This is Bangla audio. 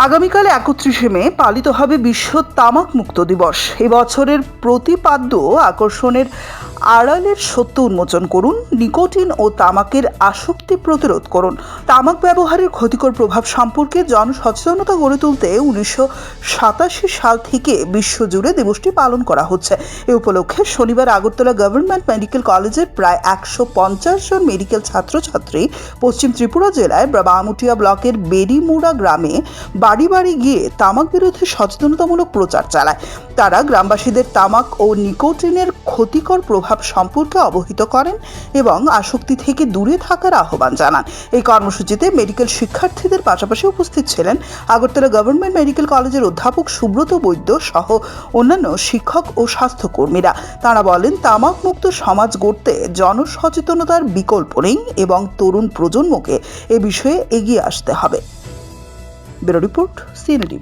আগামীকাল 31শে মে পালিত হবে বিশ্ব তামাক মুক্ত দিবস। এবছরের প্রতিপাদ্য আকর্ষণের আড়ালের সত্য উন্মোচন করুন, নিকোটিন ও তামাকের আসক্তি প্রতিরোধ করুন। তামাক ব্যবহারের ক্ষতিকর প্রভাব সম্পর্কে জনসচেতনতা গড়ে তুলতে 1987 সাল থেকে বিশ্বজুড়ে দিবসটি পালন করা হচ্ছে। এ উপলক্ষে শনিবার আগরতলা গভর্নমেন্ট মেডিকেল কলেজের প্রায় 150 জন মেডিকেল ছাত্রছাত্রী পশ্চিম ত্রিপুরা জেলায় বামুটিয়া ব্লকের বেরিমুড়া গ্রামে বাড়ি বাড়ি গিয়ে তামাক বিরোধী সচেতনতামূলক প্রচার চালায়। তারা গ্রামবাসীদের তামাক ও নিকোটিনের ক্ষতিকর প্রভাব সম্পর্কে অবহিত করেন এবং আসক্তি থেকে দূরে থাকার আহ্বান জানান। এই কর্মসূচিতে মেডিকেল শিক্ষার্থীদের পাশাপাশি উপস্থিত ছিলেন আগরতলা গভর্নমেন্ট মেডিকেল কলেজের অধ্যাপক সুব্রত বৈদ্য সহ অন্যান্য শিক্ষক ও স্বাস্থ্যকর্মীরা। তারা বলেন, তামাক মুক্ত সমাজ গড়তে জনসচেতনতার বিকল্প নেই এবং তরুণ প্রজন্মকে এ বিষয়ে এগিয়ে আসতে হবে। Bureau report, CNA.